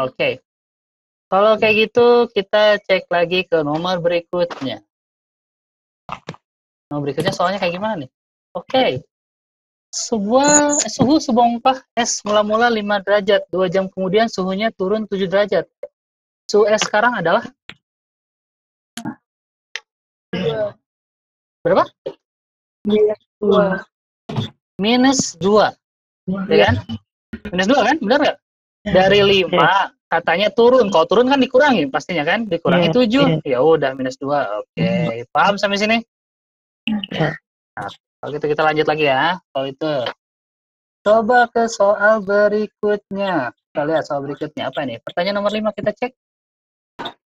Oke. Kalau kayak gitu, kita cek lagi ke nomor berikutnya. Nomor berikutnya soalnya kayak gimana nih? Oke. Suhu sebongkah es mula-mula 5 derajat. 2 jam kemudian suhunya turun 7 derajat. Suhu es sekarang adalah? Berapa? Minus 2. Ya kan? Minus 2 kan? Benar nggak? Dari 5 katanya turun. Kalau turun kan dikurangi pastinya kan? Dikurangi 7. Ya udah minus 2. Oke. Paham sampai sini? Nah, kalau gitu kita lanjut lagi ya. Kalau itu coba ke soal berikutnya. Kita lihat soal berikutnya apa ini? Pertanyaan nomor 5 kita cek.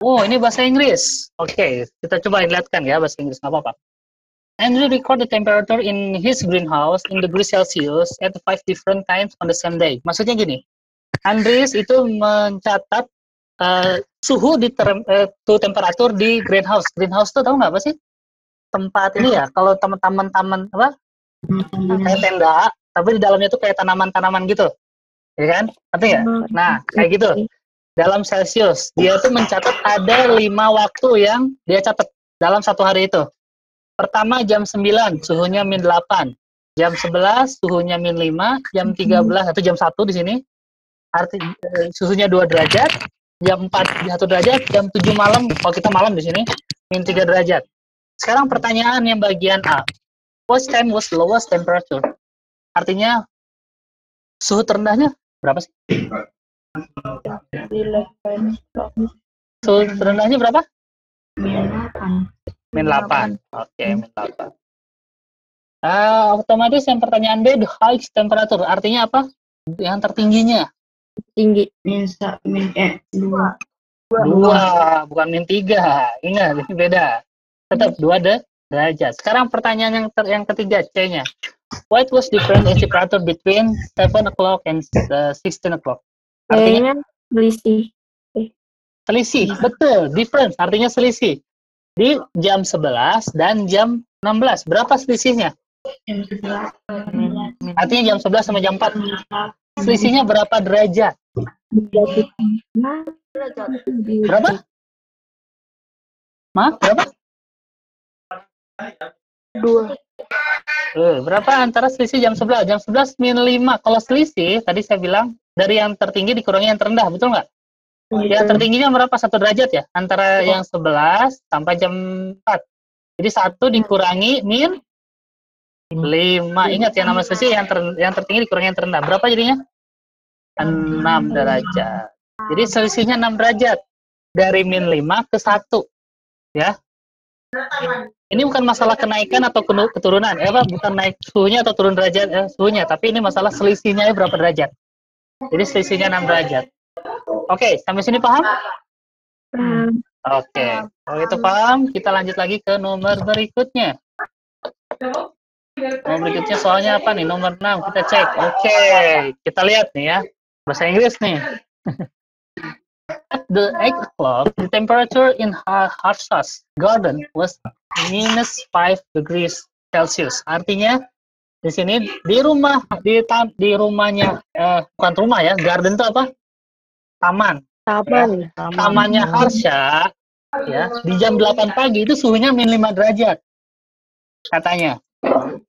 Oh, ini bahasa Inggris. Oke, kita coba lihatkan ya bahasa Inggris, nggak apa-apa. Andrew record the temperature in his greenhouse in degree Celsius at 5 different times on the same day. Maksudnya gini, Andreas itu mencatat suhu di temperatur di greenhouse. Greenhouse itu tahu nggak apa sih? Tempat ini ya, kalau teman-teman taman apa? Kayak tenda, tapi di dalamnya tuh kayak tanaman-tanaman gitu, ya kan? Ngerti nggak? Nah, kayak gitu. Dalam Celsius, dia tuh mencatat ada 5 waktu yang dia catat dalam satu hari itu. Pertama jam 9, suhunya min 8. Jam 11, suhunya min 5. Jam 13, atau jam 1 di sini, suhunya 2 derajat. Jam 4, 1 derajat. Jam 7 malam, kalau kita malam di sini, min 3 derajat. Sekarang pertanyaan yang bagian A. What time was lowest temperature? Artinya, suhu terendahnya berapa sih? Suhu terendahnya berapa? Min 8. Oke, min 8. Otomatis yang pertanyaan B, the highest temperature. Artinya apa? Yang tertingginya. Tinggi. Dua, bukan min 3. Ingat, ini beda. Tetap 2 derajat. Sekarang pertanyaan yang ketiga, C-nya. What was different in temperature between 7 o'clock and 16 o'clock? Artinya selisih. Selisih, betul. Difference, artinya selisih. Di jam 11 dan jam 16. Berapa selisihnya? Artinya jam 11 sama jam 4. Selisihnya berapa derajat? Berapa? Maaf, berapa? 2. Berapa antara selisih jam 11? Jam 11 min 5. Kalau selisih, tadi saya bilang, dari yang tertinggi dikurangi yang terendah, betul nggak? Yang tertingginya berapa? 1 derajat ya? Antara yang 11 sampai jam 4. Jadi 1 dikurangi min 5. Ingat ya, nama selisih yang tertinggi dikurangi yang terendah. Berapa jadinya? 6 derajat. Jadi selisihnya 6 derajat. Dari min 5 ke 1. Ya. Ini bukan masalah kenaikan atau keturunan. Bukan naik suhunya atau turun derajat suhunya. Tapi ini masalah selisihnya berapa derajat. Jadi selisihnya 6 derajat. Oke, sampai sini paham? Oke. Kalau itu paham, kita lanjut lagi ke nomor berikutnya. Nomor berikutnya soalnya apa nih? Nomor 6, kita cek. Oke, kita lihat nih ya. Bahasa Inggris nih. At the 8 o'clock, the temperature in Harsha's garden was minus 5 degrees Celsius. Artinya, di sini, di rumahnya, bukan rumah ya, garden itu apa? Taman. Tamannya Harsha, ya, di jam 8 pagi itu suhunya min 5 derajat. Katanya.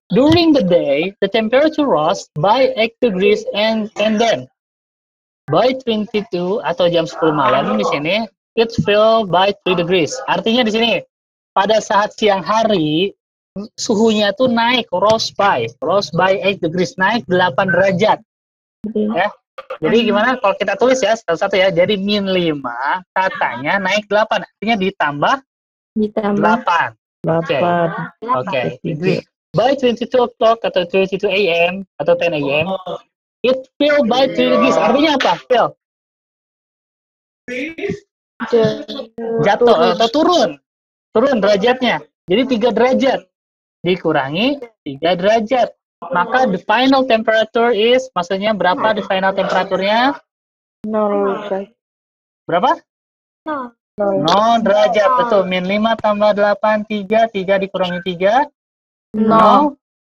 During the day, the temperature rose by 8 degrees and then by 22 atau jam 10 malam di sini, it fell by 3 degrees. Artinya di sini, pada saat siang hari, suhunya tuh naik, rose by 8 degrees, naik 8 derajat. Ya. Jadi gimana kalau kita tulis ya, satu-satu ya, jadi min 5, katanya naik 8, artinya ditambah 8. Oke. By 22 o'clock atau 22 a.m. atau 10 a.m. It fell by 3 degrees. Artinya apa? Fell. Jatuh atau turun. Turun derajatnya. Jadi 3 derajat. Dikurangi 3 derajat. Maka the final temperature is, maksudnya berapa the final temperaturnya? 0. Berapa? 0 derajat. Betul. Min 5 tambah 8, 3. 3 dikurangi 3. 0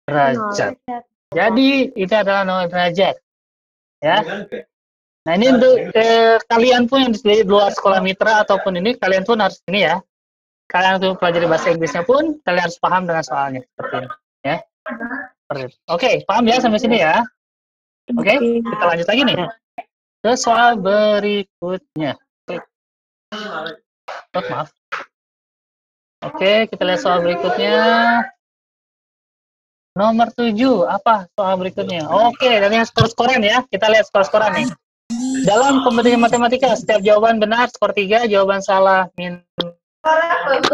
derajat. Jadi itu adalah 0 derajat. Ya. Nah, ini untuk kalian pun yang di luar sekolah mitra ataupun ini, kalian pun harus ini ya. Kalian untuk pelajari bahasa Inggrisnya pun, kalian harus paham dengan soalnya. Seperti ini. Ya. Oke, paham ya sampai sini ya? Oke, kita lanjut lagi nih. Ke soal berikutnya. Oh, maaf. Oke, kita lihat soal berikutnya. Nomor 7, apa soal berikutnya? Oke, dan yang skor-skoran ya. Kita lihat skor-skoran nih. Dalam kompetisi matematika, setiap jawaban benar skor 3, jawaban salah minus 1.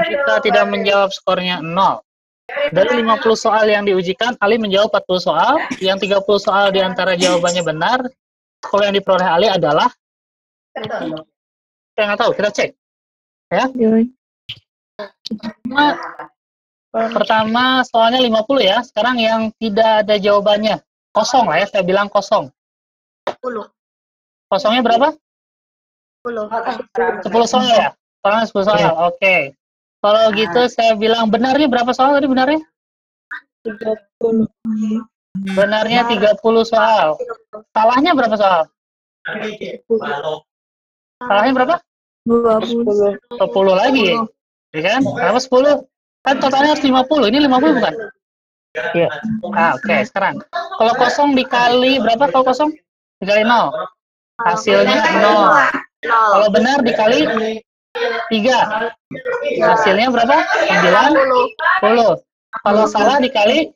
Jika tidak menjawab skornya 0. Dari 50 soal yang diujikan, Ali menjawab 40 soal. Yang 30 soal diantara jawabannya benar. Skor yang diperoleh Ali adalah? Saya nggak tahu, kita cek. Ya. Pertama soalnya 50 ya. Sekarang yang tidak ada jawabannya. Kosong lah ya, saya bilang kosong. 10. Kosongnya berapa? 10 soal ya? Soalnya 10 soal, oke. Kalau gitu saya bilang benarnya berapa soal tadi benarnya? 30. Benarnya 30 soal. Salahnya berapa soal? Salahnya berapa? 20. 10 lagi. Ya kan? Kenapa 10? Kan totalnya harus 50. Ini 50 bukan? Iya. Oke. Sekarang. Kalau kosong dikali berapa kalau kosong? Dikali 0. Hasilnya 0. Kalau benar dikali 3. Hasilnya berapa? 90. Kalau salah dikali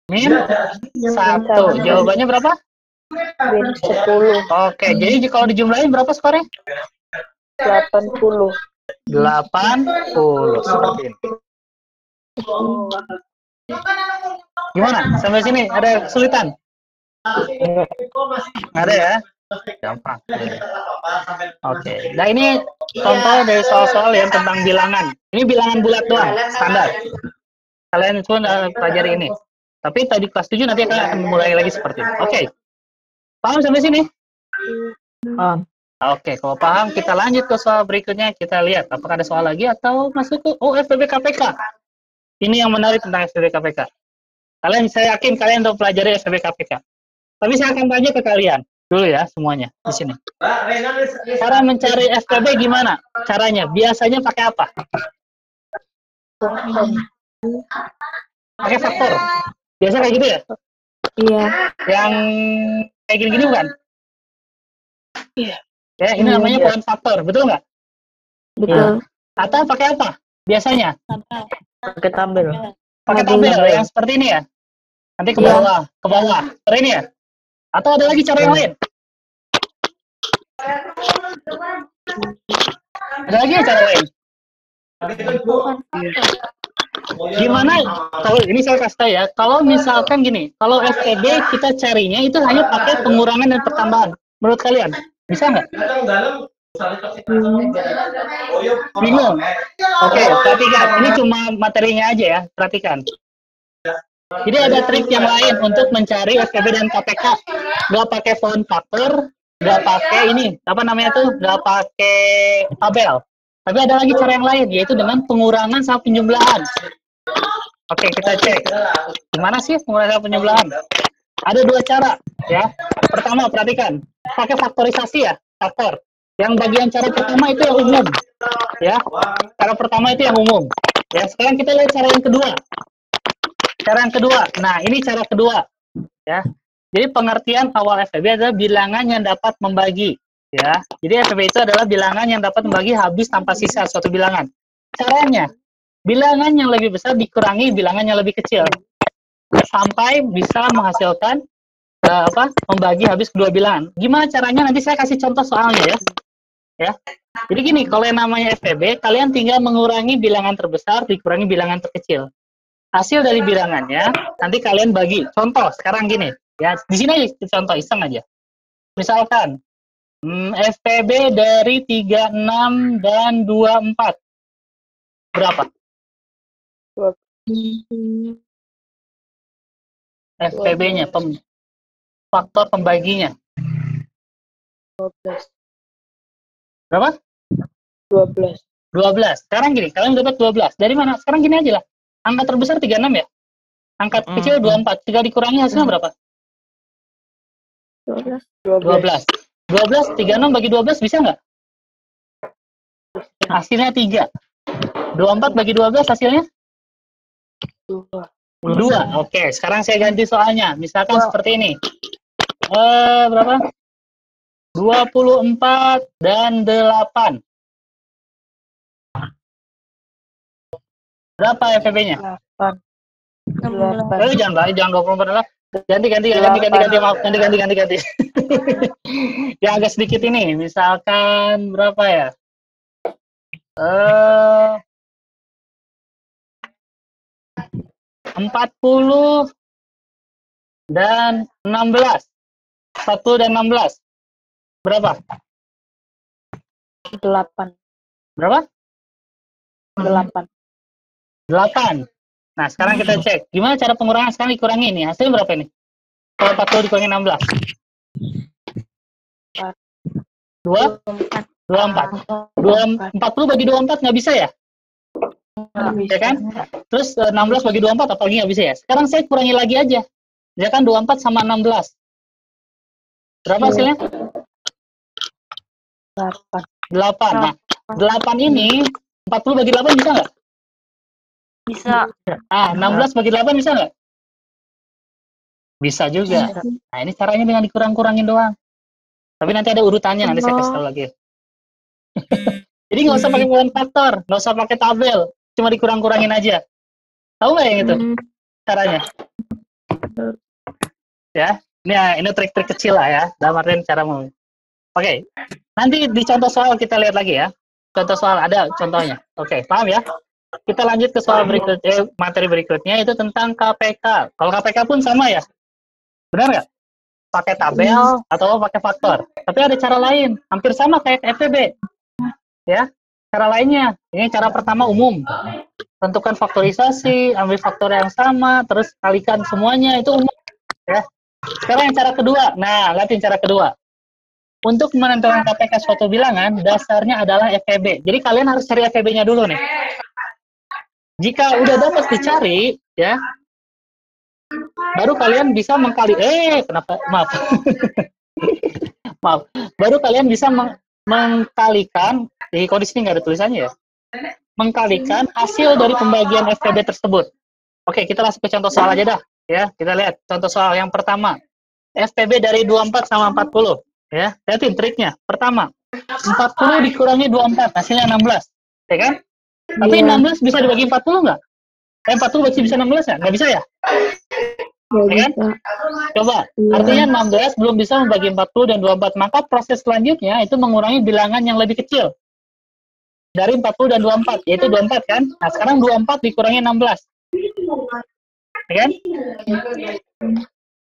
min 1. Jawabannya berapa? Min 10. Oke, jadi kalau dijumlahin berapa skornya? 80. 80 seperti ini. Gimana? Sampai sini ada kesulitan? Ada ya? Gampang. Oke. Nah, ini contoh dari soal-soal yang tentang bilangan. Ini bilangan bulat doang, standar. Kalian pun pelajari ini. Tapi tadi kelas 7 nanti akan mulai lagi seperti ini. Oke. Paham sampai sini? Paham. Oke, kalau paham kita lanjut ke soal berikutnya. Kita lihat apakah ada soal lagi atau masuk ke FPB KPK. Ini yang menarik tentang FPB KPK. Saya yakin kalian udah pelajari FPB KPK. Tapi saya akan tanya ke kalian dulu ya semuanya di sini. Cara mencari FPB gimana? Caranya biasanya pakai apa? Pakai faktor. Biasa kayak gitu ya? Iya. Yang kayak gini-gini bukan? Iya. Ya, ini namanya poin faktor, betul nggak? Betul. Atau pakai apa? Biasanya? Pakai tabel. Pakai tabel yang seperti ini ya? Nanti ke bawah, Seperti ini ya? Atau ada lagi cara yang lain? Ada lagi cara lain? Gimana? Kalau ini saya kasih tahu ya, kalau misalkan gini, kalau FPB kita carinya itu hanya pakai pengurangan dan pertambahan. Menurut kalian, bisa nggak? Bingung? Oke, perhatikan. Ini cuma materinya aja ya, perhatikan. Jadi ada trik yang lain untuk mencari FPB dan KPK. Nggak pakai poin faktor, nggak pakai ini, apa namanya tuh, nggak pakai tabel. Tapi ada lagi cara yang lain, yaitu dengan pengurangan sama penjumlahan. Oke, kita cek. Gimana sih pengurangan sama penjumlahan? Ada dua cara, ya. Pertama, perhatikan. Pakai faktorisasi ya, faktor. Yang bagian cara pertama itu yang umum. Ya, cara pertama itu yang umum. Ya, sekarang kita lihat cara yang kedua. Cara yang kedua. Nah, ini cara kedua. Ya. Jadi pengertian awal FPB adalah bilangan yang dapat membagi. Ya. Jadi FPB itu adalah bilangan yang dapat membagi habis tanpa sisa suatu bilangan. Caranya, bilangan yang lebih besar dikurangi bilangan yang lebih kecil. Sampai bisa menghasilkan membagi habis kedua bilangan. Gimana caranya? Nanti saya kasih contoh soalnya ya. Ya. Jadi gini, kalau yang namanya FPB, kalian tinggal mengurangi bilangan terbesar dikurangi bilangan terkecil. Hasil dari bilangannya nanti kalian bagi. Contoh sekarang gini, ya di sini aja contoh iseng aja. Misalkan FPB dari 36 dan 24 berapa? FPB-nya, faktor pembaginya. 12. Berapa? 12. 12. Sekarang gini, kalian dapat 12. Dari mana? Sekarang gini aja lah. Angka terbesar 36 ya? Angka kecil 24. Tinggal dikurangi hasilnya berapa? 12. 12, 36 bagi 12 bisa nggak? Hasilnya 3. 24 bagi 12 hasilnya? 2. Oke, sekarang saya ganti soalnya. Misalkan seperti ini. Berapa? 24 dan 8. Berapa FPB-nya? 8. Jangan 24 lah. Ganti, maaf. Ganti. Yang agak sedikit ini, misalkan berapa ya? 40 dan 16. 40 dan 16. Berapa? 8. Berapa? 8. 8. Nah, sekarang kita cek. Gimana cara pengurangan? Sekarang dikurangi ini. Hasilnya berapa ini? Kalau 40 dikurangi 16. 24. 40 bagi 24 nggak bisa ya? Ya kan? Terus 16 bagi 24 apalagi nggak bisa ya? Sekarang saya kurangi lagi aja. Ya kan 24 sama 16. Berapa hasilnya? 8. Nah, 8 ini 40 bagi 8 bisa nggak? Bisa. 16 bagi 8 bisa nggak? Bisa juga. Nah, ini caranya dengan dikurang-kurangin doang. Tapi nanti ada urutannya, nanti saya kasih tahu lagi. Jadi nggak usah pakai penggunaan faktor, nggak usah pakai tabel, cuma dikurang-kurangin aja. Tahu nggak yang itu caranya? Ya, ini trik-trik kecil lah ya, dalam artian cara mau. Oke, nanti di contoh soal kita lihat lagi ya. Contoh soal ada contohnya. Oke, paham ya? Kita lanjut ke soal berikutnya, materi berikutnya itu tentang KPK. Kalau KPK pun sama ya, benar nggak? Pakai tabel atau pakai faktor. Tapi ada cara lain, hampir sama kayak FPB. Ya, cara lainnya. Ini cara pertama umum. Tentukan faktorisasi, ambil faktor yang sama, terus kalikan semuanya, itu umum. Ya. Sekarang yang cara kedua. Nah, lihatin cara kedua. Untuk menentukan KPK suatu bilangan, dasarnya adalah FPB. Jadi kalian harus cari FPB-nya dulu nih. Jika udah dapat dicari, ya, baru kalian bisa maaf. Maaf. Baru kalian bisa mengkalikan, di kondisi ini nggak ada tulisannya ya, mengkalikan hasil dari pembagian FPB tersebut. Oke, kita langsung ke contoh soal aja dah. Ya, kita lihat contoh soal yang pertama. FPB dari 24 sama 40. Ya, lihatin triknya. Pertama, 40 dikurangi 24, hasilnya 16. Ya kan? Tapi 16 bisa dibagi 40 nggak? 40 bisa 16 nggak? Nggak bisa ya? Ya kan? Coba, artinya 16 belum bisa membagi 40 dan 24. Maka proses selanjutnya itu mengurangi bilangan yang lebih kecil. Dari 40 dan 24, yaitu 24 kan? Nah, sekarang 24 dikurangi 16. Ya kan?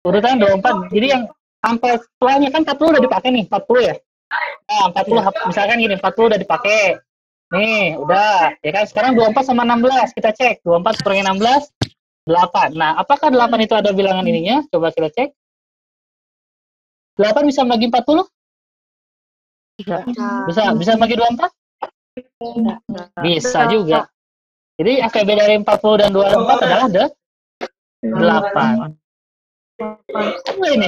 Urutan 24. Jadi yang angka setelahnya kan 40 udah dipakai nih, 40 ya. Nah, 40 misalkan gini, 40 udah dipakai. Nih, udah. Ya kan, sekarang 24 sama 16 kita cek. 24 kurangi 16, 8. Nah, apakah 8 itu ada bilangan ininya? Coba kita cek. 8 bisa bagi 40? Bisa bagi 24? Bisa juga. Jadi FPB dari 40 dan 24 adalah 8. Apa ini?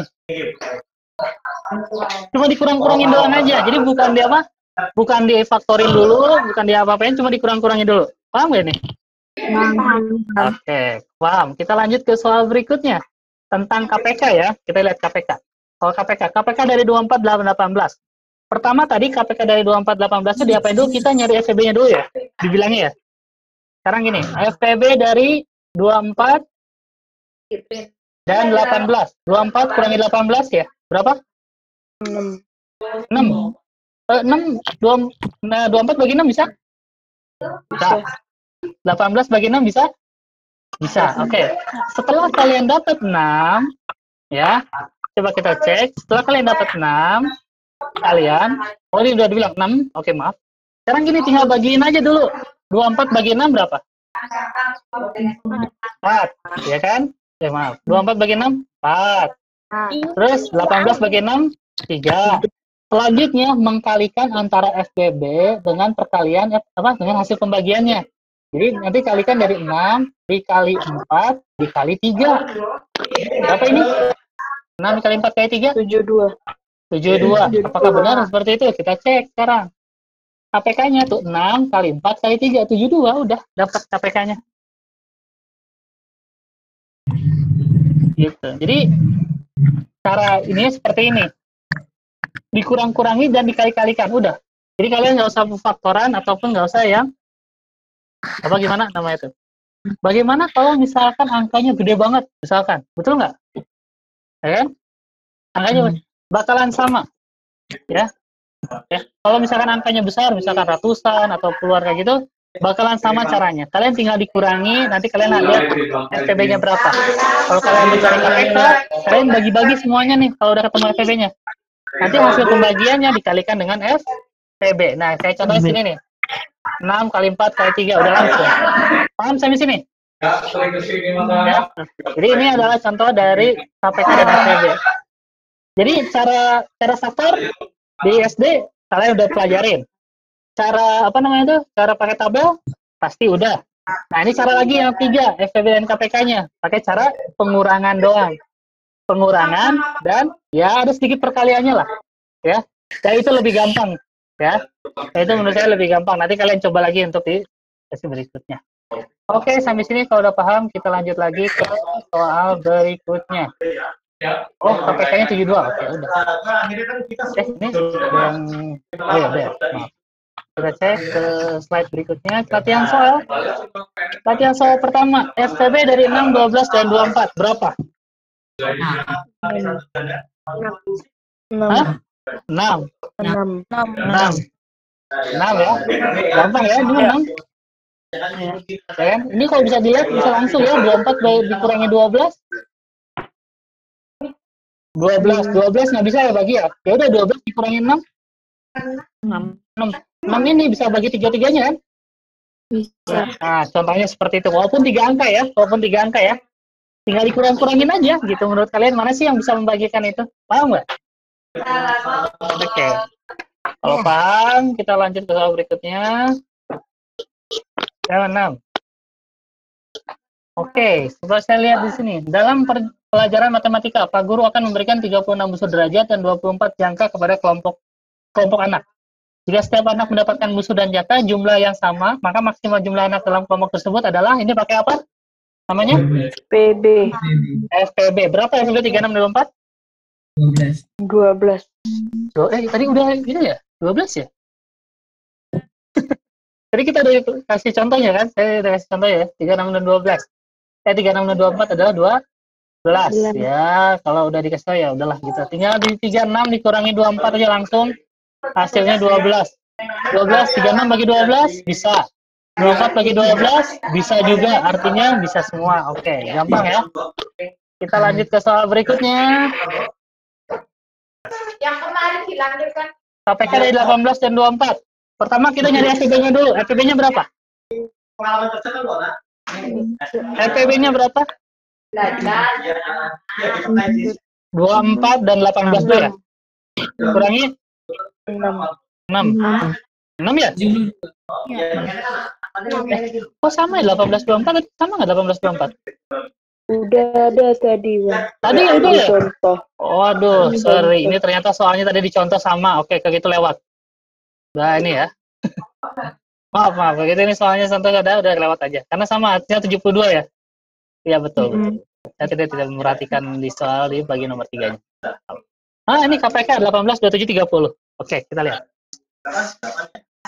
Cuma dikurang-kurangin doang aja. Jadi bukan di apa? Bukan difaktorin dulu, bukan di apa-apain, cuma dikurang-kurangin dulu. Paham gak nih? Oke, paham. Kita lanjut ke soal berikutnya. Tentang KPK ya. Kita lihat KPK. Soal KPK dari 24, 18. Pertama tadi KPK dari 24, 18 itu diapain dulu? Kita nyari FPB-nya dulu ya. Dibilangnya ya. Sekarang gini, FPB dari 24 dan 18. 24 kurangi 18 ya. Berapa? 6. 24 bagi 6 bisa? Bisa. 18 bagi 6 bisa? Bisa. Oke. Setelah kalian dapat 6, ya. Coba kita cek. Setelah kalian dapat 6, kalian, ini udah dibilang 6. Oke, maaf. Sekarang gini, tinggal bagiin aja dulu. 24 bagi 6 berapa? 4. Ya kan? Ya, maaf. 24 bagi 6? 4. Terus 18 bagi 6? 3. Selanjutnya mengkalikan antara FPB dengan perkalian dengan hasil pembagiannya. Jadi nanti kalikan dari 6 dikali 4 dikali 3. Berapa ini? 6 dikali 4 kali 3? 72. 72. Apakah benar seperti itu? Kita cek sekarang. KPK-nya tuh 6 kali 4 kali 3, 72. Udah dapat KPK-nya. Gitu. Jadi cara ini seperti ini. Dikurang-kurangi dan dikali-kalikan. Udah. Jadi kalian nggak usah faktoran ataupun nggak usah yang apa gimana namanya itu. Bagaimana kalau misalkan angkanya gede banget, misalkan, betul nggak? Ya kan? Angkanya bakalan sama, ya. Kalau misalkan angkanya besar, misalkan ratusan atau keluar kayak gitu, bakalan sama caranya. Kalian tinggal dikurangi, nanti kalian lihat FPB-nya berapa. Kalau kalian mencari KPK, kalian bagi-bagi semuanya nih kalau udah ketemu FPB-nya. Nanti hasil pembagiannya dikalikan dengan FPB. Nah, kayak contohnya sini nih. 6 kali 4 kali 3, udah langsung. Paham sampai sini? Ya. Jadi ini adalah contoh dari KPK dan FPB. Jadi cara faktor di SD kalian udah pelajarin. Cara apa namanya itu? Cara pakai tabel pasti udah. Nah, ini cara lagi yang ketiga, FPB dan KPK-nya. Pakai cara pengurangan doang. Pengurangan dan ya ada sedikit perkaliannya lah. Ya. Dan itu lebih gampang, ya. Itu menurut saya lebih gampang. Nanti kalian coba lagi untuk di sesi berikutnya. Oke, sampai sini kalau udah paham, kita lanjut lagi ke soal berikutnya. Oh, KPK-nya 72. Oke, udah. Ini yang oh ya, udah. Maaf. Kita cek ke slide berikutnya. Latihan soal pertama. FPB dari 6, 12, dan 24. Berapa? 6. Hah? 6. 6. 6 ya. Gampang ya, ini 6. Ya, ini kalau bisa dilihat bisa langsung ya, 24 dikurangi 12. 12 nggak bisa ya bagi ya. Ya udah 12 dikurangi 6. 6 ini bisa bagi tiga-tiganya kan? Bisa. Nah, contohnya seperti itu. Walaupun 3 angka ya. Tinggal dikurang-kurangin aja gitu. Menurut kalian mana sih yang bisa membagikan itu? Paham nggak? Oke. Kalau paham, kita lanjut ke soal berikutnya. Yang 6. Oke, coba saya lihat di sini. Dalam pelajaran matematika, Pak Guru akan memberikan 36 busur derajat dan 24 jangka kepada kelompok anak. Jika setiap anak mendapatkan busur dan jangka jumlah yang sama, maka maksimal jumlah anak dalam kelompok tersebut adalah, ini pakai apa? Namanya? PB. FPB. Berapa FPB 36 dan 24? 12. Tadi udah gitu ya? 12 ya? Tadi kita udah kasih contohnya kan? Saya udah kasih contoh ya, 36 dan 12. 36 dan 24 adalah 12. Ya, kalau udah dikasih tahu ya udahlah gitu. Tinggal di 36 dikurangi 24 aja langsung. Hasilnya 12. 36 bagi 12 bisa. 24 bagi 12 bisa juga. Artinya bisa semua. Oke, gampang ya. Kita lanjut ke soal berikutnya. Yang kemarin dilanjutkan. KPK dari 18 dan 24. Pertama kita nyari FPB-nya dulu. FPB-nya berapa? FPB-nya berapa? 24 dan 18 tuh ya? Kurangi 6 ya? Oh sama ya 18 24, sama nggak 18 24? Udah ada tadi, Bang. Tadi udah ya? Contoh. Waduh, sorry. Ini ternyata soalnya tadi dicontoh sama. Oke, kayak gitu lewat. Nah ini ya. Maaf. Begitu ini soalnya contoh udah lewat aja. Karena sama artinya 72 ya? Iya betul. Saya tidak memperhatikan di soal di bagian nomor 3-nya. Ah, ini KPK 18, 27, 30. Oke, kita lihat.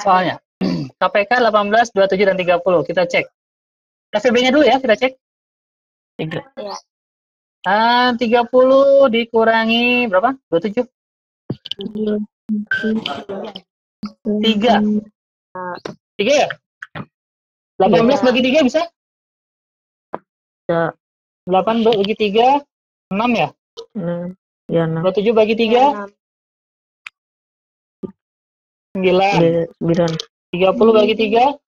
Soalnya. KPK 18, 27, dan 30. Kita cek. FPB-nya dulu ya, kita cek. 30 dikurangi berapa? 27? 3 ya? 18 bagi 3 bisa? Ya. 8 bagi 3, 6 ya? 6. Ya, 6. 27 bagi 3, 9. 30 bagi 3,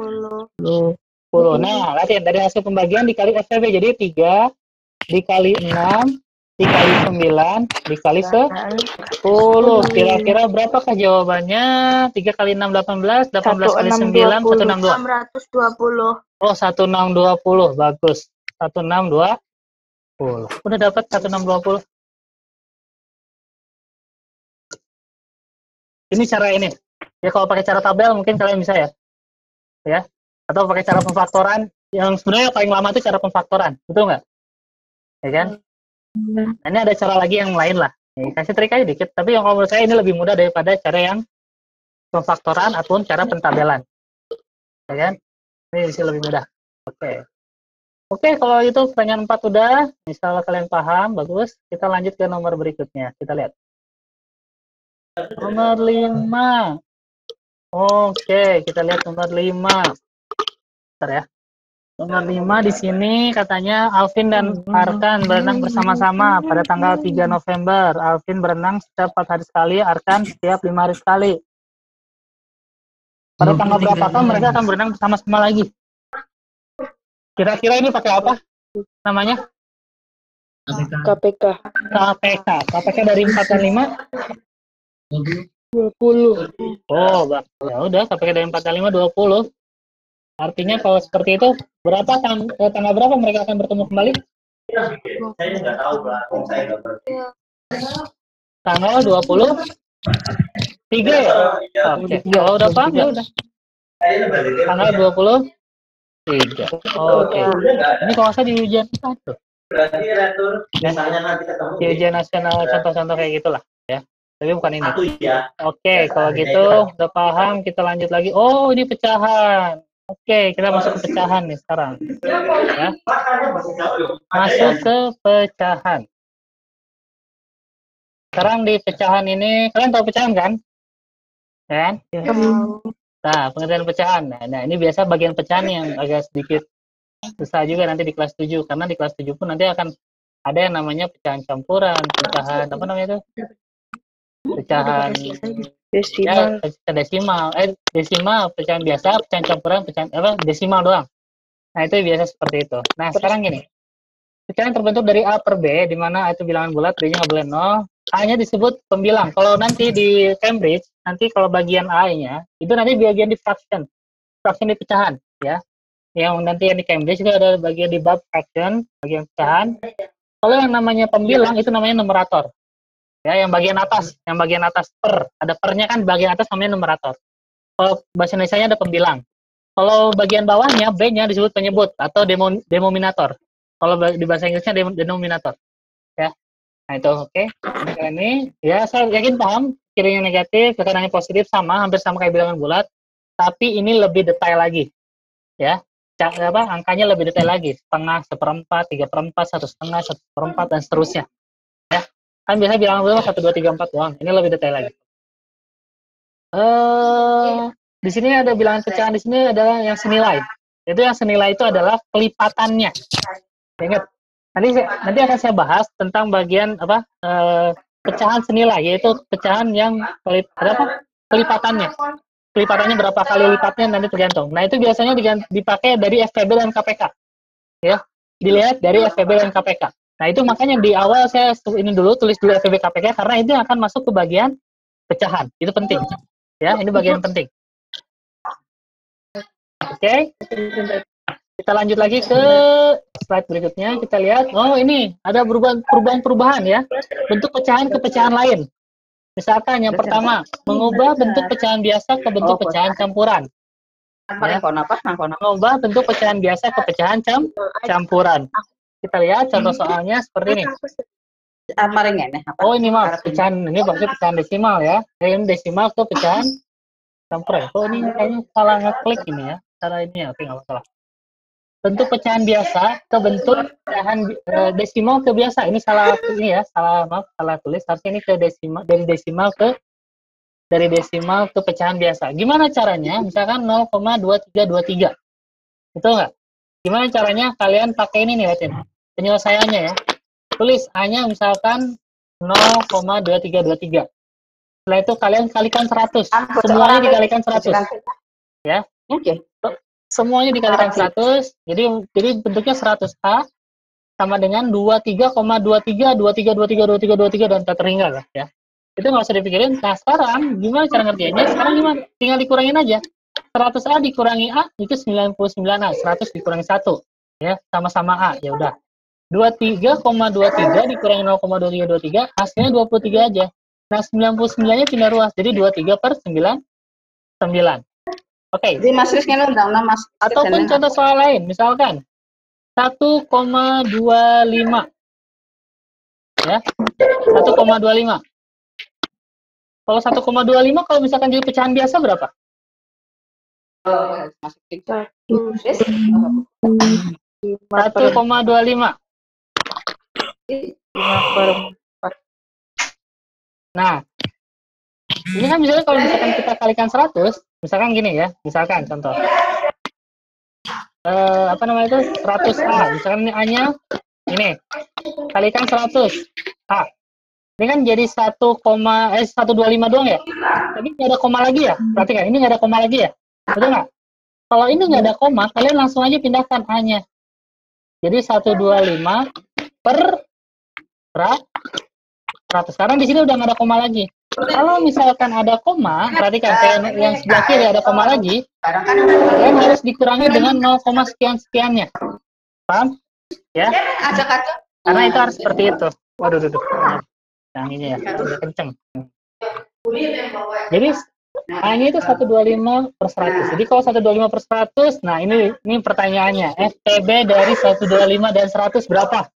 10. 10. Nah, latihan dari hasil pembagian dikali FPB. Jadi 3 dikali 6 dikali 9 dikali 10. Kira-kira berapakah jawabannya? 3 kali 6, 18. 18 kali 9, 162. 620. Oh, 1620. Bagus. 1620. Udah dapat 1620. Ini cara ini. Ya kalau pakai cara tabel mungkin kalian bisa ya. Ya. Atau pakai cara pemfaktoran yang sebenarnya paling lama itu cara pemfaktoran. Betul nggak? Ya kan? Nah, ini ada cara lagi yang lain lah. Ya, kasih trik aja dikit. Tapi yang menurut saya ini lebih mudah daripada cara yang pemfaktoran ataupun cara pentabelan. Ya kan? Ini bisa lebih mudah. Oke. Oke, kalau itu pertanyaan 4 udah. Misalnya kalian paham, bagus. Kita lanjut ke nomor berikutnya. Kita lihat. Nomor 5. Oke, kita lihat nomor 5. Bentar ya. Nomor 5 di sini katanya Alvin dan Arkan berenang bersama-sama pada tanggal 3 November. Alvin berenang setiap 4 hari sekali, Arkan setiap 5 hari sekali. Pada tanggal berapakah mereka akan berenang bersama-sama lagi? Kira-kira ini pakai apa namanya? KPK. KPK. KPK dari 4 dan 5? 20. Oh, ya udah KPK dari 4 dan 5 20. Artinya kalau seperti itu, berapa tanggal berapa mereka akan bertemu kembali? Saya nggak tahu, Pak. Saya nggak berarti. Tanggal 23 ya? Oke. Kalau udah paham ya udah. Tanggal 23. Oke. Ini kalau saya di ujian satu. Berarti retur misalnya nanti ketemu Di ujian nasional contoh-contoh kayak gitulah ya. Tapi bukan ini. satu ya. Oke, kalau gitu udah paham, kita lanjut lagi. Oh, ini pecahan. Oke, kita masuk ke pecahan nih sekarang. Ya. Masuk ke pecahan. Sekarang di pecahan ini, kalian tahu pecahan kan? Kan? Nah, pengertian pecahan. Nah, ini biasa bagian pecahan yang agak sedikit susah juga nanti di kelas 7. Karena di kelas 7 pun nanti akan ada yang namanya pecahan campuran, pecahan, apa namanya itu? Pecahan Desimal. Ya, desimal, pecahan biasa, pecahan campuran, pecahan apa? Desimal doang. Nah, itu biasa seperti itu. Nah, sekarang gini. Pecahan terbentuk dari A per B, di mana A itu bilangan bulat, B-nya nggak boleh 0. A-nya disebut pembilang. Kalau nanti di Cambridge, nanti kalau bagian A-nya, itu nanti bagian di fraction. Fraction di pecahan, ya. Yang nanti yang di Cambridge itu ada bagian di bab fraction, bagian pecahan. Kalau yang namanya pembilang, itu namanya numerator. Ya, yang bagian atas per. Ada pernya kan, bagian atas namanya numerator. Kalau bahasa Indonesianya ada pembilang. Kalau bagian bawahnya, B-nya disebut penyebut atau denominator. Kalau di bahasa Inggrisnya denominator. Ya. Nah, itu oke. Ini ya saya yakin paham, kirinya negatif, tekanannya positif sama, hampir sama kayak bilangan bulat, tapi ini lebih detail lagi. Ya. Angkanya lebih detail lagi, setengah, seperempat, 3/4, 1/2, 1/4 dan seterusnya. Ya. Kan biasanya bilangan bulat 1 2 3 4 doang. Ini lebih detail lagi. Di sini ada bilangan pecahan, di sini adalah yang senilai. Itu yang senilai itu adalah kelipatannya. Ingat, nanti akan saya bahas tentang bagian apa pecahan senilai, yaitu pecahan yang kelipatannya. Kelipatannya berapa kali lipatnya nanti tergantung. Nah, itu biasanya dipakai dari FPB dan KPK. Ya, dilihat dari FPB dan KPK. Nah, itu makanya di awal saya tulis dulu FPB KPK karena itu akan masuk ke bagian pecahan. Itu penting. Ya, ini bagian penting. Oke. Kita lanjut lagi ke slide berikutnya. Kita lihat, oh ini ada perubahan ya. Bentuk pecahan ke pecahan lain. Misalkan yang pertama, mengubah bentuk pecahan biasa ke bentuk pecahan campuran. Ya. Mengubah bentuk pecahan biasa ke pecahan campuran. Kita lihat contoh soalnya seperti ini. Oh ini maaf, pecahan ini maksudnya pecahan desimal ya. Ini desimal ke pecahan campuran. Oh ini kayaknya salah ngeklik ini ya. Cara ini ya, oke nggak masalah. Bentuk pecahan biasa ke bentuk pecahan desimal ke biasa. Ini salah tulis. Tapi ini ke desimal, dari desimal ke pecahan biasa. Gimana caranya? Misalkan 0,2323. Betul nggak? Gimana caranya? Kalian pakai ini nih, lihatin. Penyelesaiannya ya. Tulis A-nya misalkan 0,2323. Setelah itu kalian kalikan 100. Semuanya dikalikan 100. Ya. Oke. Semuanya dikalikan 100, jadi bentuknya 100A sama dengan 23,23 dan tak terhingga lah ya. Itu nggak usah dipikirin. Nah sekarang gimana cara ngerjainnya? Sekarang gimana? Tinggal dikurangin aja. 100A dikurangi A itu 99A, 100 dikurangi 1 ya sama-sama A. Ya udah. 23,23 dikurangi 0,2323 hasilnya 23 aja. Nah, 99-nya pindah ruas. Jadi 23/9. Oke. Jadi Mas Riz kan undang Mas. Ataupun contoh soal lain, misalkan 1,25. Ya. 1,25. Kalau 1,25 kalau misalkan jadi pecahan biasa berapa? Masuk 1,25. 5/4. Nah, ini kan misalnya kalau misalkan kita kalikan 100, misalkan gini ya, misalkan contoh. Apa namanya itu? 100A. Misalkan ini A-nya ini. Kalikan 100 A. Ini kan jadi 125 doang ya? Tapi nggak ada koma lagi ya? Perhatikan, ini nggak ada koma lagi ya? Betul nggak? Kalau ini nggak ada koma, kalian langsung aja pindahkan A-nya. Jadi 125 per 100. Sekarang di sini udah nggak ada koma lagi. Kalau misalkan ada koma, perhatikan kayak yang sebelah kiri ada koma lagi, kalian harus dikurangi dengan 0, sekian-sekiannya. Paham? Ya? Karena itu harus seperti itu. Waduh, yang ini ya, udah kenceng. Jadi A-nya itu 125/100. Jadi kalau 125/100, nah ini pertanyaannya. FTB dari 125 dan 100 berapa?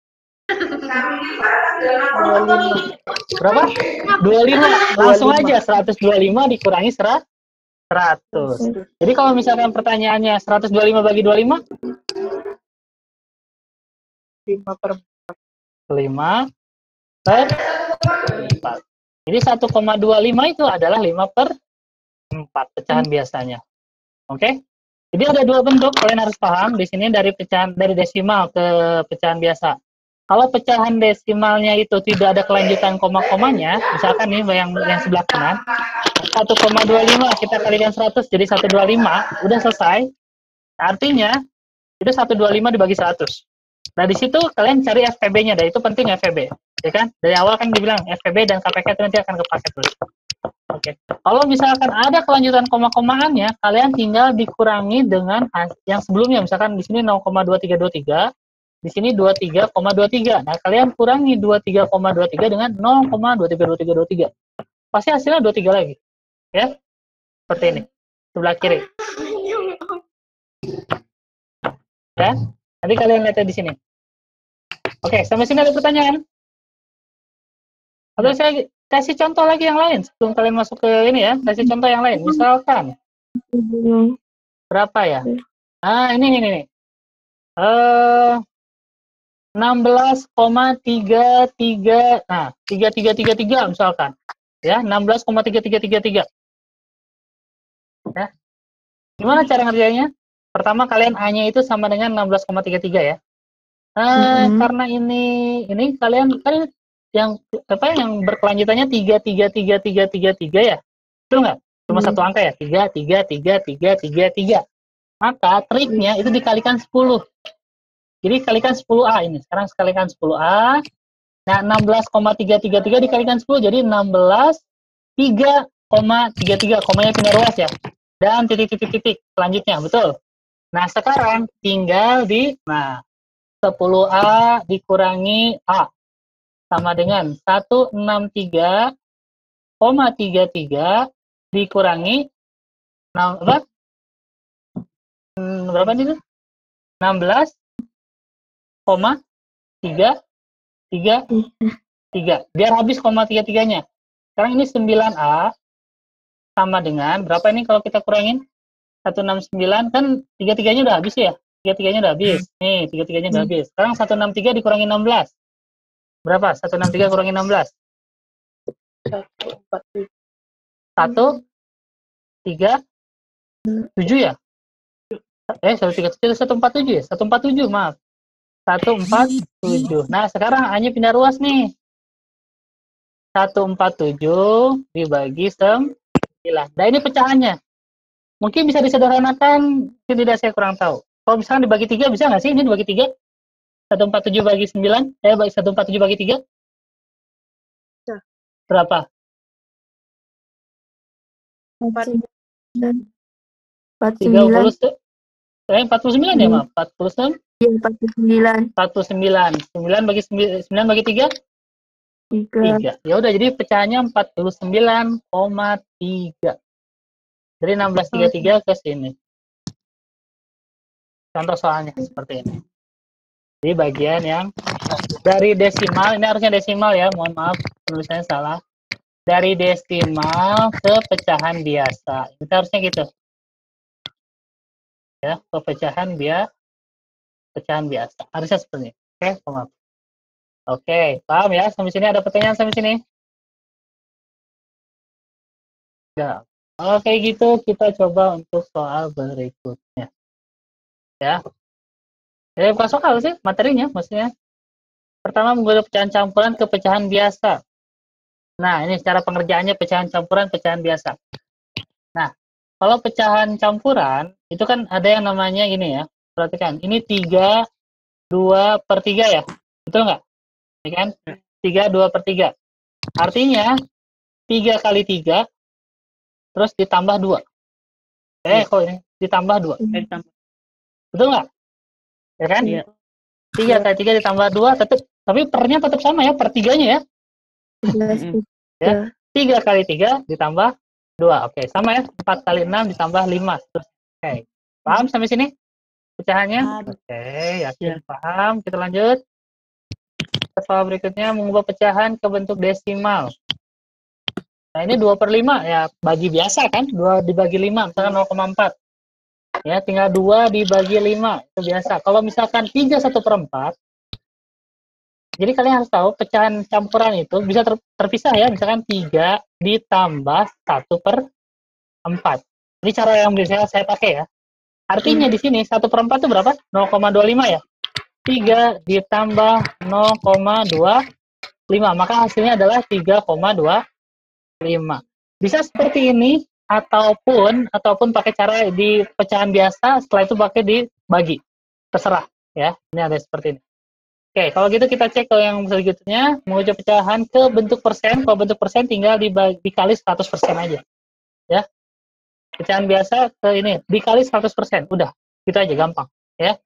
25. Berapa? 25. Langsung aja 125 dikurangi 100. Jadi kalau misalkan pertanyaannya 125 bagi 25? 5/4. Jadi 1,25 itu adalah 5/4 pecahan biasanya. Oke? Jadi ada dua bentuk, kalian harus paham di sini dari desimal ke pecahan biasa. Kalau pecahan desimalnya itu tidak ada kelanjutan koma-komanya, misalkan nih yang sebelah kanan, 1,25 kita kalikan 100 jadi 125, udah selesai. Artinya itu 125 dibagi 100. Nah, di situ kalian cari FPB-nya, dan itu penting FPB, ya kan? Dari awal kan dibilang FPB dan KPK itu nanti akan kepake terus. Oke. Kalau misalkan ada kelanjutan koma-komaannya, kalian tinggal dikurangi dengan yang sebelumnya, misalkan di sini 0,2323, di sini 23,23. Nah, kalian kurangi 23,23 dengan 0,232323. Pasti hasilnya 23 lagi. Ya? Seperti ini. Sebelah kiri. Ya? Nanti kalian lihat di sini. Oke, sampai sini ada pertanyaan? Atau saya kasih contoh lagi yang lain sebelum kalian masuk ke ini ya. Kasih contoh yang lain. Misalkan berapa ya? Nah, ini. 16,33, nah 3333 misalkan. Ya, 16,3333. Ya. Gimana cara ngerjainnya? Pertama kalian A-nya itu sama dengan 16,33 ya. Karena ini kalian kan yang berkelanjutannya 3 ya. Betul nggak? Cuma satu angka ya. 3. Maka triknya itu dikalikan 10. Jadi kalikan 10A ini. Sekarang sekalikan 10A. Nah, 16,333 dikalikan 10 jadi 16,3,33. Komanya pindah ruas ya. Dan titik selanjutnya, betul. Nah, sekarang tinggal 10A dikurangi A sama dengan 163,33 dikurangi berapa itu? 16,333. Biar habis 33-nya. Sekarang ini 9A sama dengan berapa ini kalau kita kurangin? 169 kan 33-nya udah habis ya. 33-nya udah habis. Nih, 33-nya udah habis. Sekarang 163 dikurangi 16. Berapa? 163 kurangi 16. 1, 3, 7 ya? 147 ya? 147, maaf. 147. Nah, sekarang A-nya pindah ruas nih. 147 dibagi 9. Nah, ini pecahannya. Mungkin bisa disederhanakan, tidak, saya kurang tahu. Kalau misalkan dibagi 3, bisa nggak sih ini dibagi 3? 147 bagi 9, 147 bagi 3? Ya. Berapa? 49. 49 ya, maaf. 49 Iya, 49. 49. 9 bagi 9 bagi 3? 3. 3. Ya udah, jadi pecahannya 49,3. Dari 1633 ke sini. Contoh soalnya seperti ini. Jadi bagian yang dari desimal, ini harusnya desimal ya, mohon maaf penulisannya salah. Dari desimal ke pecahan biasa. Itu harusnya gitu. Ya, ke pecahan biasa. Harusnya seperti ini. Oke, maaf. Oke, paham ya? Sampai sini ada pertanyaan sampai sini? Ya. Oke, gitu kita coba untuk soal berikutnya. Ya. Masuk akal sih materinya, maksudnya. Pertama, menggunakan pecahan campuran ke pecahan biasa. Nah, ini cara pengerjaannya pecahan campuran, pecahan biasa. Nah, kalau pecahan campuran, itu kan ada yang namanya ini ya. Perhatikan, ini 3, 2/3 ya. Betul nggak? Ini kan? 3, 2/3. Artinya, 3 kali 3, terus ditambah 2. Kok ini? Ditambah 2. Betul nggak? Ya kan? Iya. 3 kali 3 ditambah 2, tapi pernya tetap sama ya, per 3-nya ya. 11. Ya, 3 kali 3 ditambah 2. Oke, sama ya. 4 kali 6 ditambah 5. Oke, paham sampai sini pecahannya? Oke, yakin paham. Kita lanjut. Soal berikutnya, mengubah pecahan ke bentuk desimal. Nah, ini 2/5 ya, bagi biasa kan. 2 dibagi 5, misalkan 0,4. Ya, tinggal 2 dibagi 5, itu biasa. Kalau misalkan 3 1/4, jadi kalian harus tahu pecahan campuran itu bisa terpisah ya, misalkan 3 ditambah 1/4. Ini cara yang biasa saya pakai ya. Artinya di sini 1/4 itu berapa? 0,25 ya. 3 ditambah 0,25, maka hasilnya adalah 3,25. Bisa seperti ini ataupun pakai cara di pecahan biasa, setelah itu pakai dibagi. Terserah ya. Ini ada seperti ini. Oke, kalau gitu kita cek ke yang selanjutnya, mengubah pecahan ke bentuk persen. Kalau bentuk persen tinggal dikali 100% aja. Ya. Pecahan biasa ke ini, dikali 100%. Udah, gitu aja, gampang. Ya.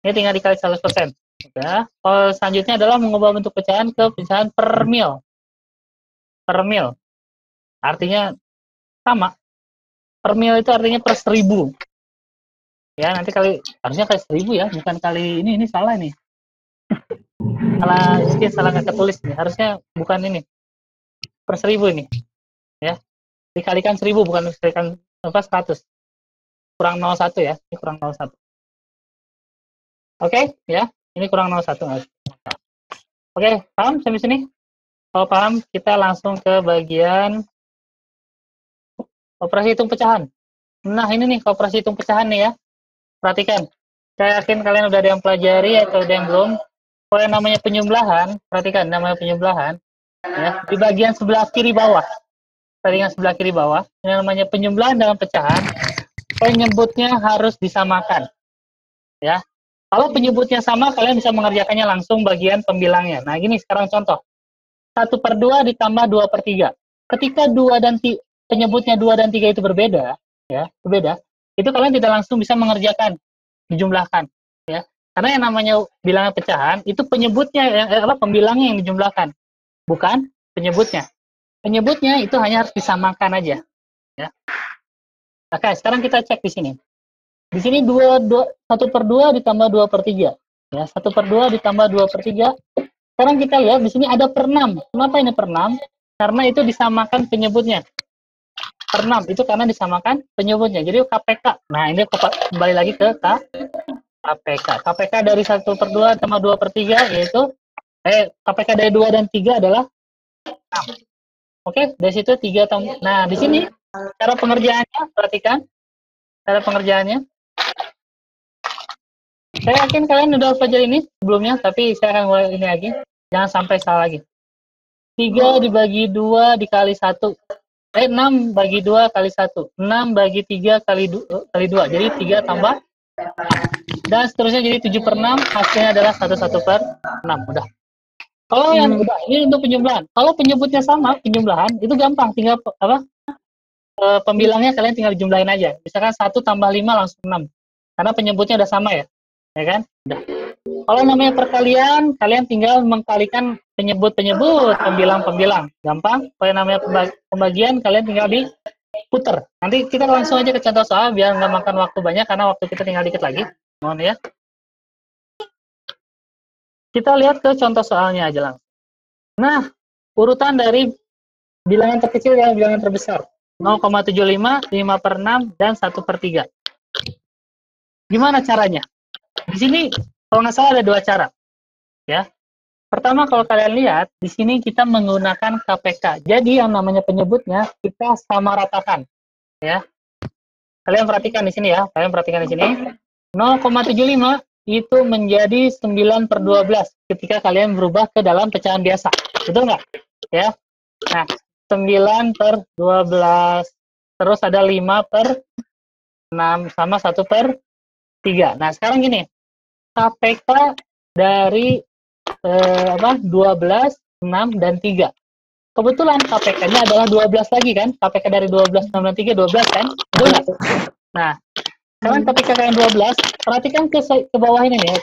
Ini tinggal dikali 100%. Udah. Kalau selanjutnya adalah mengubah bentuk pecahan ke pecahan per mil. Per mil. Artinya sama. Per mil itu artinya per 1000. Ya, nanti harusnya kali 1000 ya, bukan kali ini salah nih. Salah nggak ketulis nih, harusnya bukan ini. Per 1000 ini. Ya. Dikalikan 1000, bukan dikalikan 100. Kurang 01 ya, ini kurang 01. Oke, ya. Ini kurang 01. Oke, paham sampai sini? Kalau paham, kita langsung ke bagian operasi hitung pecahan. Nah, ini nih operasi hitung pecahan nih ya. Perhatikan. Saya yakin kalian udah ada yang pelajari atau ada yang belum. Kalau yang namanya penjumlahan, perhatikan namanya penjumlahan. Ya, di bagian sebelah kiri bawah. Bagian sebelah kiri bawah, yang namanya penjumlahan dalam pecahan, penyebutnya harus disamakan. Ya. Kalau penyebutnya sama, kalian bisa mengerjakannya langsung bagian pembilangnya. Nah, gini sekarang contoh. 1/2 ditambah 2/3. Ketika penyebutnya 2 dan 3 itu berbeda, ya, itu kalian tidak langsung bisa mengerjakan, dijumlahkan, ya. Karena yang namanya bilangan pecahan, itu penyebutnya, pembilangnya yang dijumlahkan, bukan penyebutnya. Penyebutnya itu hanya harus disamakan aja, ya. Oke, sekarang kita cek di sini. Di sini 1/2 ditambah 2/3. Ya, 1/2 ditambah 2/3. Sekarang kita lihat di sini ada per 6. Kenapa ini per 6? Karena itu disamakan penyebutnya. Per 6 itu karena disamakan penyebutnya. Jadi KPK. Nah, ini kembali lagi ke KPK. KPK dari 1/2 tambah 2/3 yaitu KPK dari 2 dan 3 adalah 6. Oke, dari situ 3 tambah. Nah, di sini cara pengerjaannya, perhatikan. Cara pengerjaannya. Saya yakin kalian udah pelajari ini sebelumnya, tapi saya akan mulai ini lagi. Jangan sampai salah lagi. 3 dibagi 2 dikali 1. 6 bagi 2 kali 1. 6 bagi 3 kali 2. Jadi 3 tambah 6. Dan seterusnya jadi 7/6. Hasilnya adalah 1/6. Udah. Kalau yang udah, ini untuk penjumlahan. Kalau penyebutnya sama, penjumlahan, itu gampang. Tinggal pembilangnya kalian tinggal dijumlahin aja. Misalkan 1 tambah 5 langsung 6. Karena penyebutnya udah sama ya. ya kan? Udah. Kalau namanya perkalian, kalian tinggal mengkalikan penyebut-penyebut, pembilang-pembilang. Gampang. Kalau namanya pembagian, kalian tinggal diputer. Nanti kita langsung aja ke contoh soal, biar nggak makan waktu banyak, karena waktu kita tinggal dikit lagi. Mohon ya. Kita lihat ke contoh soalnya aja langsung. Nah, urutan dari bilangan terkecil dan bilangan terbesar. 0,75, 5/6, dan 1/3. Gimana caranya? Di sini, kalau nggak salah ada 2 cara. Ya. Pertama, kalau kalian lihat, di sini kita menggunakan KPK. Jadi, yang namanya penyebutnya, kita sama ratakan. Ya. Kalian perhatikan di sini ya. Kalian perhatikan di sini. 0,75 itu menjadi 9/12 ketika kalian berubah ke dalam pecahan biasa. Betul nggak? Ya. Nah, 9/12. Terus ada 5/6 sama 1/3. Nah, sekarang gini. KPK dari 12, 6, dan 3. Kebetulan KPK-nya adalah 12 lagi kan? KPK dari 12, 6, dan 3, 12 kan? Betul nggak? Nah, sekarang ketika kalian 12, perhatikan ke bawah ini ya.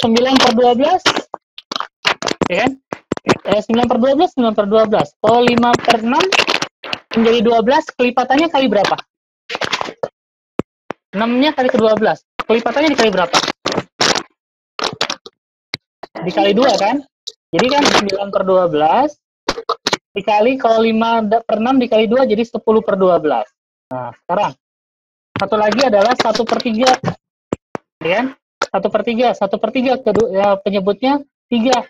9/12, ya kan? 9/12, 9/12. Kalau 5/6 menjadi 12, kelipatannya kali berapa? 6-nya kali ke 12. Kelipatannya dikali berapa? Dikali 2 kan? Jadi kan 9/12 dikali, kalau 5/6 dikali 2 jadi 10/12. Nah, sekarang satu lagi adalah 1/3. Ya kan? 1/3. 1/3 ya, penyebutnya 3.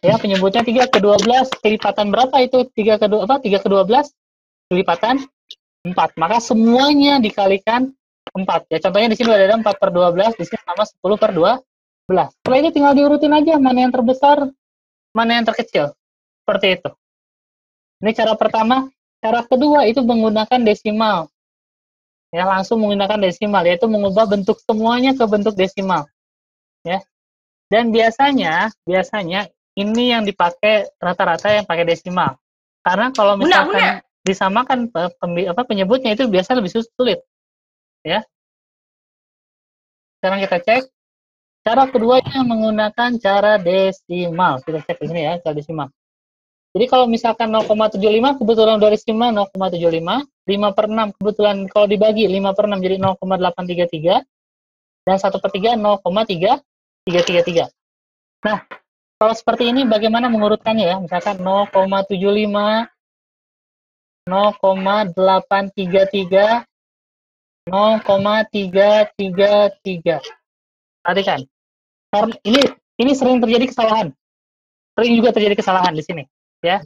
Ya, penyebutnya 3 ke 12. Kelipatan berapa itu? 3 ke 12? Kelipatan 4. Maka semuanya dikalikan 4. Ya, contohnya di sini ada 4/12, di sini sama 10/12. Setelah itu tinggal diurutin aja mana yang terbesar, mana yang terkecil. Seperti itu. Ini cara pertama. Cara kedua itu menggunakan desimal. Ya, langsung menggunakan desimal, yaitu mengubah bentuk semuanya ke bentuk desimal. Ya. Dan biasanya ini yang dipakai rata-rata yang pakai desimal. Karena kalau misalkan disamakan penyebutnya itu biasa lebih sulit. Ya. Sekarang kita cek. Cara kedua yang menggunakan cara desimal. Kita cek di sini ya, cara desimal. Jadi kalau misalkan 0,75 kebetulan dari desimal 0,75, 5/6 kebetulan kalau dibagi 5/6 jadi 0,833, dan 1/3 0,333. Nah, kalau seperti ini bagaimana mengurutkannya ya? Misalkan 0,75, 0,833, 0,333. Perhatikan. Karena ini sering terjadi kesalahan. Sering juga terjadi kesalahan di sini, ya.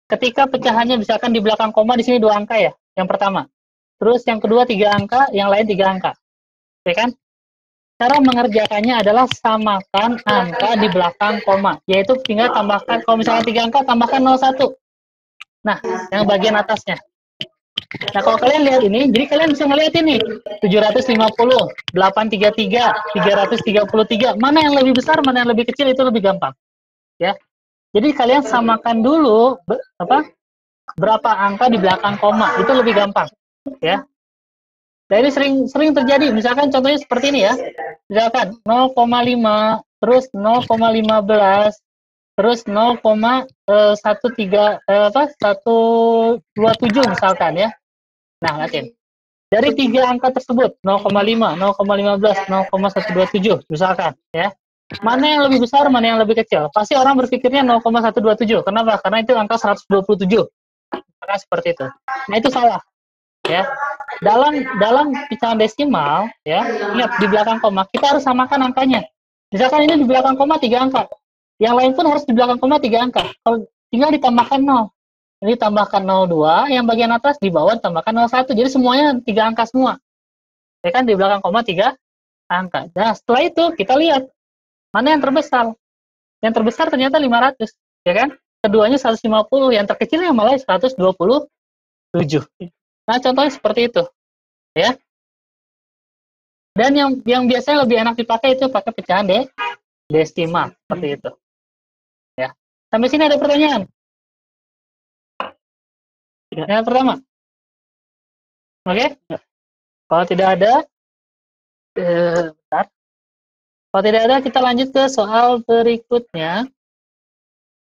Ketika pecahannya misalkan di belakang koma di sini 2 angka ya, yang pertama. Terus yang kedua 3 angka, yang lain 3 angka. Ya kan? Cara mengerjakannya adalah samakan angka di belakang koma, yaitu tinggal tambahkan, kalau misalkan 3 angka tambahkan 01. Nah, yang bagian atasnya. Nah, kalau kalian lihat ini, jadi kalian bisa ngeliat ini 750, 833, 333. Mana yang lebih besar, mana yang lebih kecil, itu lebih gampang. Ya. Jadi kalian samakan dulu berapa angka di belakang koma, itu lebih gampang, ya. Nah, ini sering terjadi, misalkan contohnya seperti ini ya. Misalkan 0,5, terus 0,15, terus 127 misalkan ya. Nah, lihatin. Dari 3 angka tersebut, 0,5, 0,15, 0,127 misalkan ya. Mana yang lebih besar, mana yang lebih kecil? Pasti orang berpikirnya 0,127. Kenapa? Karena itu angka 127. Karena seperti itu. Nah, itu salah. Ya. Dalam pecahan desimal, ya, ingat di belakang koma kita harus samakan angkanya. Misalkan ini di belakang koma 3 angka. Yang lain pun harus di belakang koma 3 angka. Kalau tinggal ditambahkan 0. Ini tambahkan 02, yang bagian atas di bawah tambahkan 01. Jadi semuanya 3 angka semua. Ya kan, di belakang koma 3 angka. Nah, setelah itu kita lihat mana yang terbesar? Yang terbesar ternyata 500, ya kan? Keduanya 150, yang terkecilnya malah 127. Nah, contohnya seperti itu, ya. Dan yang biasanya lebih enak dipakai itu pakai pecahan desimal, seperti itu. Ya. Sampai sini ada pertanyaan? Yang pertama. Oke? Kalau tidak ada, bentar. Kalau tidak ada, kita lanjut ke soal berikutnya.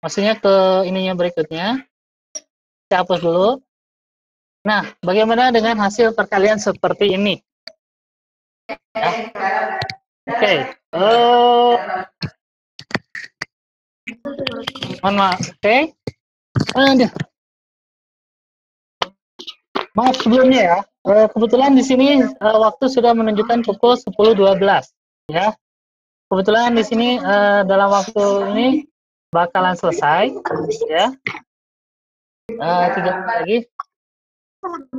Maksudnya ke ininya berikutnya. Saya hapus dulu. Nah, bagaimana dengan hasil perkalian seperti ini? Ya. Oke. Mohon maaf. Oke. Aduh. Maaf sebelumnya ya. Kebetulan di sini waktu sudah menunjukkan pukul 10.12. Ya. Kebetulan di sini dalam waktu ini bakalan selesai. Ya. 3 menit lagi.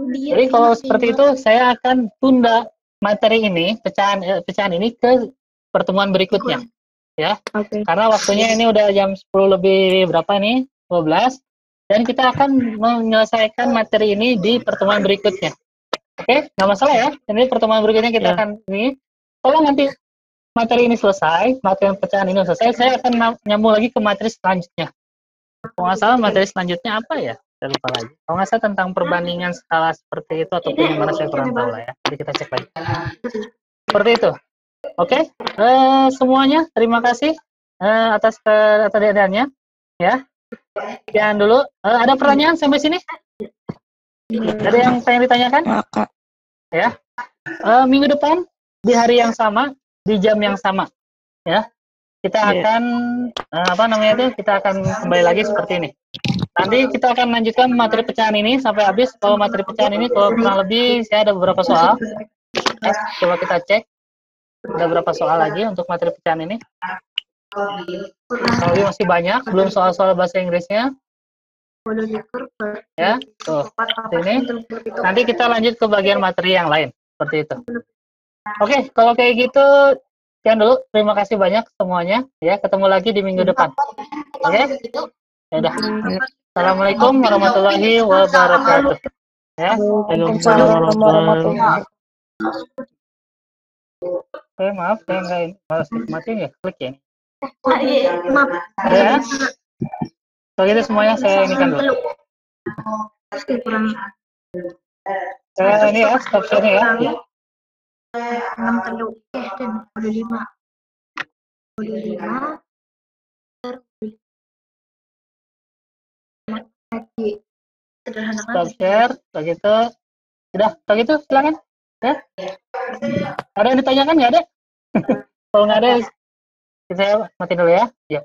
Jadi kalau seperti itu, saya akan tunda materi ini, pecahan ini ke pertemuan berikutnya. Ya. Oke. Karena waktunya ini udah jam 10 lebih berapa nih? 12. Dan kita akan menyelesaikan materi ini di pertemuan berikutnya. Oke, nggak masalah ya. Ini pertemuan berikutnya kita akan ini. Kalau nanti materi ini selesai, materi pecahan ini selesai, saya akan nyambung lagi ke materi selanjutnya. Kalau nggak salah materi selanjutnya apa ya? Saya lupa lagi. Kalau nggak salah tentang perbandingan skala seperti itu ataupun yang mana saya kurang tahu lah ya. Jadi kita cek lagi. Seperti itu. Oke, semuanya terima kasih atas kehadirannya. Ya, sekian dulu. Ada pertanyaan sampai sini? Ada yang pengen ditanyakan? Ya. Minggu depan di hari yang sama, di jam yang sama, ya. Kita akan kita akan kembali lagi seperti ini. Nanti kita akan lanjutkan materi pecahan ini sampai habis. Kalau materi pecahan ini kalau kurang lebih saya ada beberapa soal. Ya, coba kita cek. Ada berapa soal lagi untuk materi pecahan ini? Kalau masih banyak, belum soal-soal bahasa Inggrisnya. Ya, tuh. Sini. Nanti kita lanjut ke bagian materi yang lain, seperti itu. Oke, kalau kayak gitu, sekian dulu. Terima kasih banyak semuanya. Ya, ketemu lagi di minggu depan. Oke? Ya udah. Assalamualaikum warahmatullahi wabarakatuh. Ya, Waalaikumsalam warahmatullahi wabarakatuh. Oke, maaf, saya nggak harus matiin ya, klik ya. Maaf. Ya. Kalau gitu semuanya saya inikan dulu. Ini ya, stop share ya. 6 teluk. Dan kode 5. Kode 5. Stop share, begitu. Sudah, begitu silakan. Ya. Ada yang ditanyakan nggak ada? Kalau nggak ada, saya mati dulu ya. Yuk.